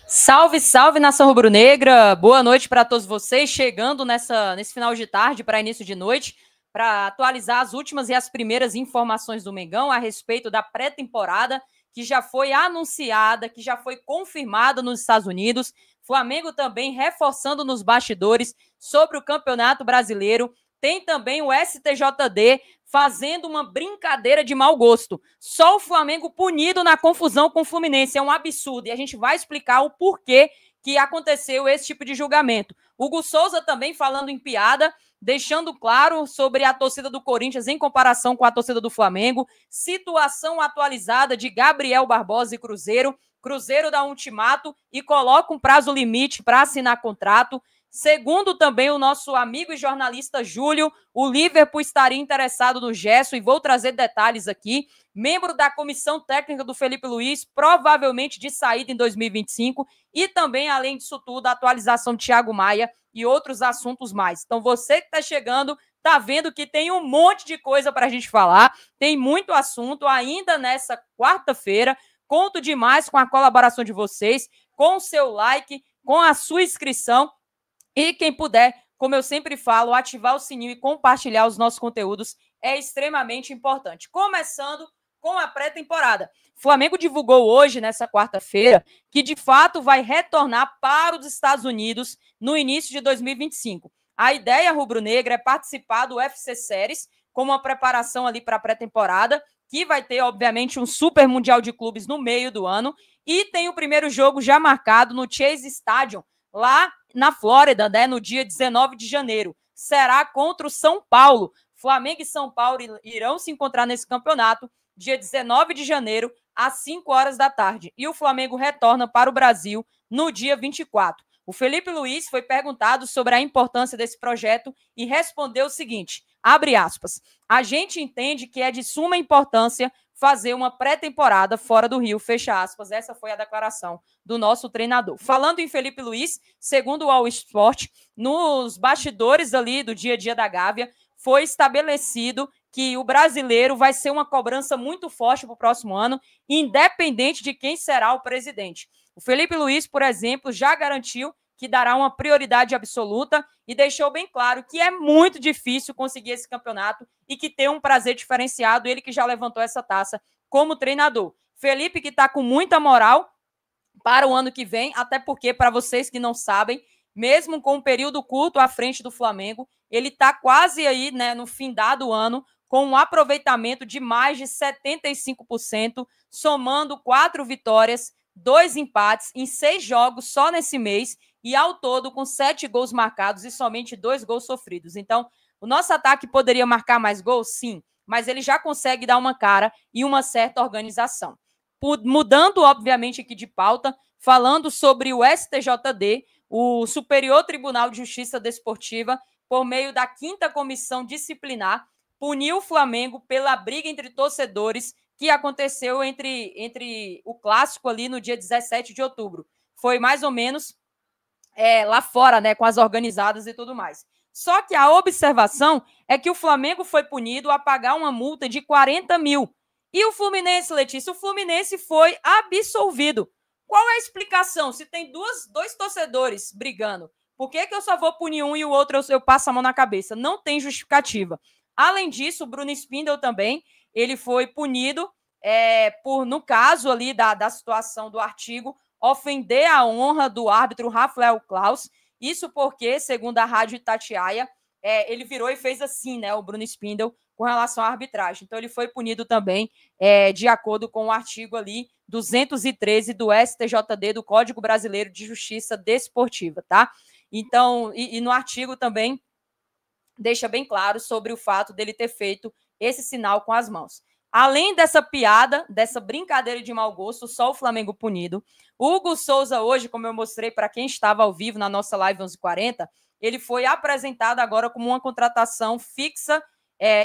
Salve, salve, nação rubro-negra! Boa noite para todos vocês, chegando nesse final de tarde para início de noite, para atualizar as últimas e as primeiras informações do Mengão a respeito da pré-temporada, que já foi anunciada, que já foi confirmada nos Estados Unidos. Flamengo também reforçando nos bastidores sobre o Campeonato Brasileiro. Tem também o STJD fazendo uma brincadeira de mau gosto. Só o Flamengo punido na confusão com o Fluminense. É um absurdo. E a gente vai explicar o porquê que aconteceu esse tipo de julgamento. Hugo Souza também falando em piada, deixando claro sobre a torcida do Corinthians em comparação com a torcida do Flamengo. Situação atualizada de Gabriel Barbosa e Cruzeiro. Cruzeiro dá um ultimato e coloca um prazo limite para assinar contrato. Segundo também o nosso amigo e jornalista Júlio, o Liverpool estaria interessado no Gerson, e vou trazer detalhes aqui. Membro da comissão técnica do Felipe Luiz, provavelmente de saída em 2025, e também, além disso tudo, a atualização de Thiago Maia e outros assuntos mais. Então, você que está chegando, está vendo que tem um monte de coisa para a gente falar, tem muito assunto ainda nessa quarta-feira. Conto demais com a colaboração de vocês, com o seu like, com a sua inscrição. E quem puder, como eu sempre falo, ativar o sininho e compartilhar os nossos conteúdos é extremamente importante. Começando com a pré-temporada. O Flamengo divulgou hoje, nessa quarta-feira, que de fato vai retornar para os Estados Unidos no início de 2025. A ideia rubro-negra é participar do UFC Series, como uma preparação ali para a pré-temporada, que vai ter, obviamente, um super mundial de clubes no meio do ano, e tem o primeiro jogo já marcado no Chase Stadium, lá na Flórida, né, no dia 19 de janeiro. Será contra o São Paulo. Flamengo e São Paulo irão se encontrar nesse campeonato, dia 19 de janeiro, às 5 horas da tarde. E o Flamengo retorna para o Brasil no dia 24. O Felipe Luiz foi perguntado sobre a importância desse projeto e respondeu o seguinte, abre aspas, a gente entende que é de suma importância fazer uma pré-temporada fora do Rio, fecha aspas. Essa foi a declaração do nosso treinador. Falando em Felipe Luiz, segundo o All Sport, nos bastidores ali do dia a dia da Gávea, foi estabelecido que o brasileiro vai ser uma cobrança muito forte para o próximo ano, independente de quem será o presidente. O Felipe Luiz, por exemplo, já garantiu que dará uma prioridade absoluta e deixou bem claro que é muito difícil conseguir esse campeonato e que tem um prazer diferenciado, ele que já levantou essa taça como treinador. Felipe que está com muita moral para o ano que vem, até porque, para vocês que não sabem, mesmo com um período curto à frente do Flamengo, ele está quase aí, né, no findar do ano, com um aproveitamento de mais de 75%, somando 4 vitórias, 2 empates em 6 jogos só nesse mês, e ao todo com 7 gols marcados e somente 2 gols sofridos. Então, o nosso ataque poderia marcar mais gols? Sim, mas ele já consegue dar uma cara e uma certa organização. Mudando, obviamente, aqui de pauta, falando sobre o STJD, o Superior Tribunal de Justiça Desportiva, por meio da 5ª Comissão Disciplinar, puniu o Flamengo pela briga entre torcedores que aconteceu entre o clássico ali no dia 17 de outubro. Foi mais ou menos lá fora, né, com as organizadas e tudo mais. Só que a observação é que o Flamengo foi punido a pagar uma multa de 40 mil. E o Fluminense, Letícia? O Fluminense foi absolvido. Qual é a explicação? Se tem dois torcedores brigando, por que eu só vou punir um e o outro eu passo a mão na cabeça? Não tem justificativa. Além disso, o Bruno Spindel também, ele foi punido no caso ali da situação do artigo, ofender a honra do árbitro Rafael Claus. Isso porque, segundo a Rádio Itatiaia, ele virou e fez assim, né, o Bruno Spindel, com relação à arbitragem. Então, ele foi punido também de acordo com o artigo ali 213 do STJD, do Código Brasileiro de Justiça Desportiva, tá? Então, e no artigo também deixa bem claro sobre o fato dele ter feito esse sinal com as mãos. Além dessa piada, dessa brincadeira de mau gosto, só o Flamengo punido. O Hugo Souza hoje, como eu mostrei para quem estava ao vivo na nossa live 11h40, ele foi apresentado agora como uma contratação fixa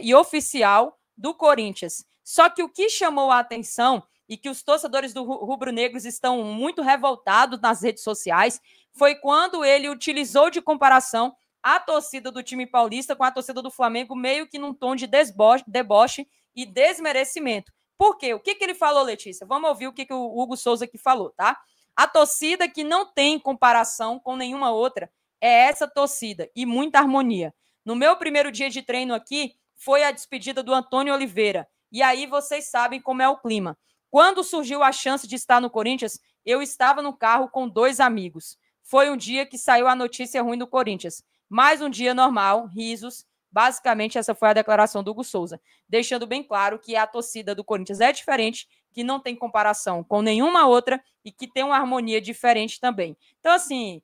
e oficial do Corinthians. Só que o que chamou a atenção e que os torcedores do rubro-negros estão muito revoltados nas redes sociais foi quando ele utilizou de comparação a torcida do time paulista com a torcida do Flamengo, meio que num tom de deboche e desmerecimento. Por quê? O que ele falou, Letícia? Vamos ouvir o que o Hugo Souza aqui falou, tá? A torcida que não tem comparação com nenhuma outra é essa torcida e muita harmonia. No meu primeiro dia de treino aqui, foi a despedida do Antônio Oliveira. E aí vocês sabem como é o clima. Quando surgiu a chance de estar no Corinthians, eu estava no carro com 2 amigos. Foi um dia que saiu a notícia ruim do Corinthians. Mais um dia normal, risos. Basicamente, essa foi a declaração do Hugo Souza, deixando bem claro que a torcida do Corinthians é diferente, que não tem comparação com nenhuma outra e que tem uma harmonia diferente também. Então, assim,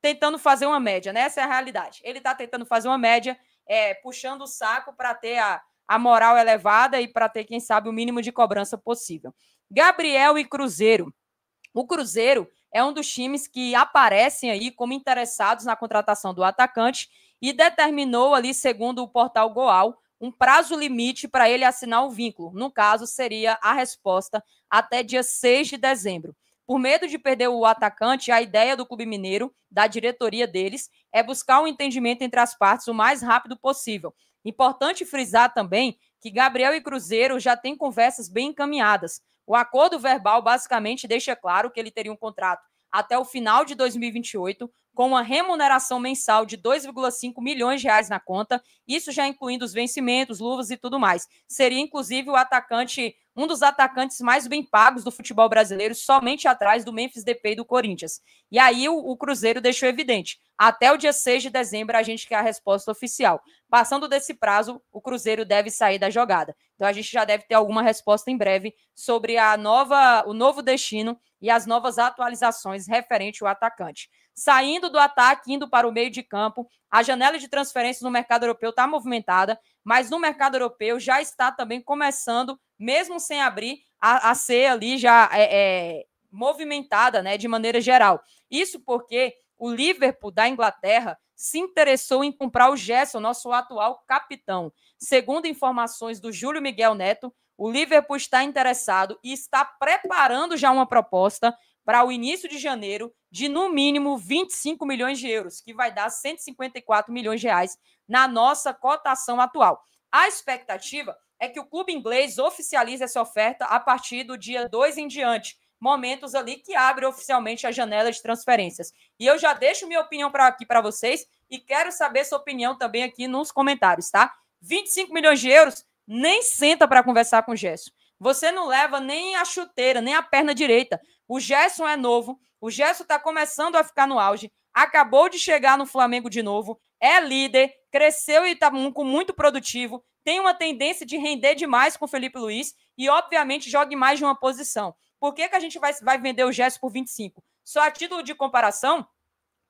tentando fazer uma média, né? Essa é a realidade. Ele está tentando fazer uma média, puxando o saco para ter a moral elevada e para ter, quem sabe, o mínimo de cobrança possível. Gabriel e Cruzeiro. O Cruzeiro é um dos times que aparecem aí como interessados na contratação do atacante e determinou ali, segundo o portal Goal, um prazo limite para ele assinar o vínculo. No caso, seria a resposta até dia 6 de dezembro. Por medo de perder o atacante, a ideia do Clube Mineiro, da diretoria deles, é buscar um entendimento entre as partes o mais rápido possível. Importante frisar também que Gabriel e Cruzeiro já têm conversas bem encaminhadas. O acordo verbal basicamente deixa claro que ele teria um contrato até o final de 2028, com uma remuneração mensal de 2,5 milhões de reais na conta, isso já incluindo os vencimentos, luvas e tudo mais. Seria, inclusive, o atacante, um dos atacantes mais bem pagos do futebol brasileiro, somente atrás do Memphis Depay do Corinthians. E aí o Cruzeiro deixou evidente, até o dia 6 de dezembro a gente quer a resposta oficial. Passando desse prazo, o Cruzeiro deve sair da jogada. Então a gente já deve ter alguma resposta em breve sobre o novo destino e as novas atualizações referente ao atacante. Saindo do ataque, indo para o meio de campo, a janela de transferências no mercado europeu está movimentada, mas no mercado europeu já está também começando, mesmo sem abrir, a ser ali já movimentada, né, de maneira geral. Isso porque o Liverpool da Inglaterra se interessou em comprar o Gerson, nosso atual capitão. Segundo informações do Júlio Miguel Neto, o Liverpool está interessado e está preparando já uma proposta para o início de janeiro de, no mínimo, 25 milhões de euros, que vai dar 154 milhões de reais na nossa cotação atual. A expectativa é que o clube inglês oficialize essa oferta a partir do dia 2 em diante, momentos ali que abre oficialmente a janela de transferências. E eu já deixo minha opinião aqui para vocês e quero saber sua opinião também aqui nos comentários, tá? 25 milhões de euros, nem senta para conversar com o Gerson. Você não leva nem a chuteira, nem a perna direita. O Gerson é novo, o Gerson está começando a ficar no auge, acabou de chegar no Flamengo de novo, é líder, cresceu e está muito produtivo, tem uma tendência de render demais com o Felipe Luiz e, obviamente, joga em mais de uma posição. Por que a gente vai vender o Gerson por 25? Só a título de comparação,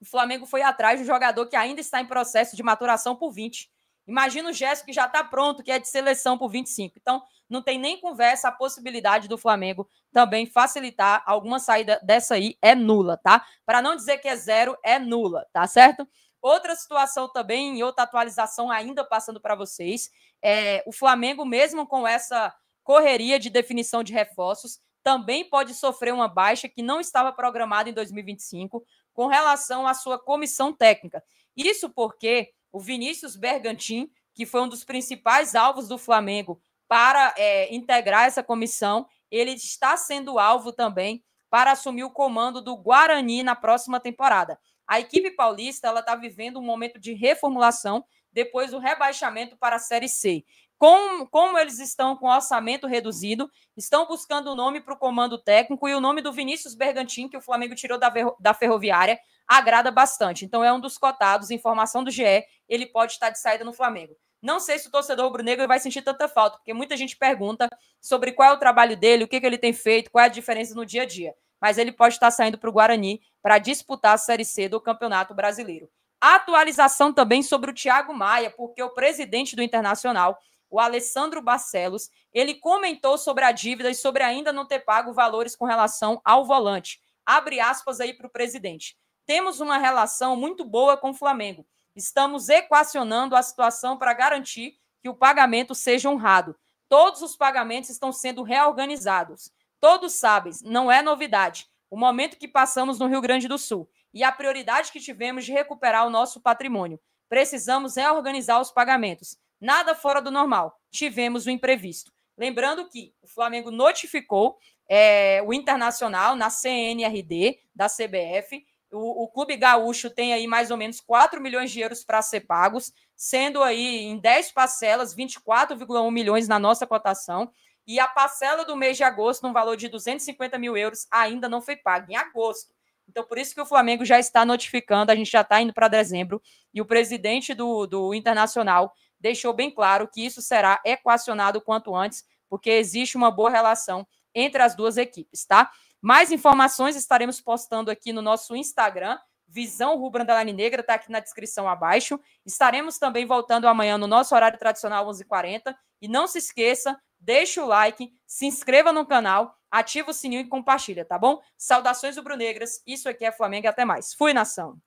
o Flamengo foi atrás do jogador que ainda está em processo de maturação por 20. Imagina o Gerson que já está pronto, que é de seleção por 25. Então, não tem nem conversa, a possibilidade do Flamengo também facilitar alguma saída dessa aí é nula, tá? Para não dizer que é zero, é nula, tá certo? Outra situação também, e outra atualização ainda passando para vocês, o Flamengo, mesmo com essa correria de definição de reforços, também pode sofrer uma baixa que não estava programada em 2025 com relação à sua comissão técnica. Isso porque o Vinícius Bergantin, que foi um dos principais alvos do Flamengo para integrar essa comissão, ele está sendo alvo também para assumir o comando do Guarani na próxima temporada. A equipe paulista está vivendo um momento de reformulação depois do rebaixamento para a Série C. Como eles estão com orçamento reduzido, estão buscando o nome para o comando técnico e o nome do Vinícius Bergantin, que o Flamengo tirou da Ferroviária, agrada bastante. Então é um dos cotados, informação do GE, ele pode estar de saída no Flamengo. Não sei se o torcedor rubro-negro vai sentir tanta falta, porque muita gente pergunta sobre qual é o trabalho dele, o que ele tem feito, qual é a diferença no dia a dia. Mas ele pode estar saindo para o Guarani para disputar a Série C do Campeonato Brasileiro. Atualização também sobre o Thiago Maia, porque o presidente do Internacional, o Alessandro Barcelos, ele comentou sobre a dívida e sobre ainda não ter pago valores com relação ao volante. Abre aspas aí para o presidente. Temos uma relação muito boa com o Flamengo. Estamos equacionando a situação para garantir que o pagamento seja honrado. Todos os pagamentos estão sendo reorganizados. Todos sabem, não é novidade, o momento que passamos no Rio Grande do Sul e a prioridade que tivemos de recuperar o nosso patrimônio. Precisamos reorganizar os pagamentos. Nada fora do normal. Tivemos o imprevisto. Lembrando que o Flamengo notificou o Internacional na CNRD da CBF. O Clube Gaúcho tem aí mais ou menos 4 milhões de euros para ser pagos, sendo aí em 10 parcelas, 24,1 milhões na nossa cotação. E a parcela do mês de agosto, no valor de 250 mil euros, ainda não foi paga, em agosto. Então, por isso que o Flamengo já está notificando, a gente já está indo para dezembro, e o presidente do Internacional deixou bem claro que isso será equacionado quanto antes, porque existe uma boa relação entre as duas equipes, tá? Mais informações estaremos postando aqui no nosso Instagram, Visão Rubro Underline Negra, está aqui na descrição abaixo. Estaremos também voltando amanhã no nosso horário tradicional, 11h40. E não se esqueça, deixa o like, se inscreva no canal, ativa o sininho e compartilha, tá bom? Saudações rubro-negras, isso aqui é Flamengo e até mais. Fui, nação!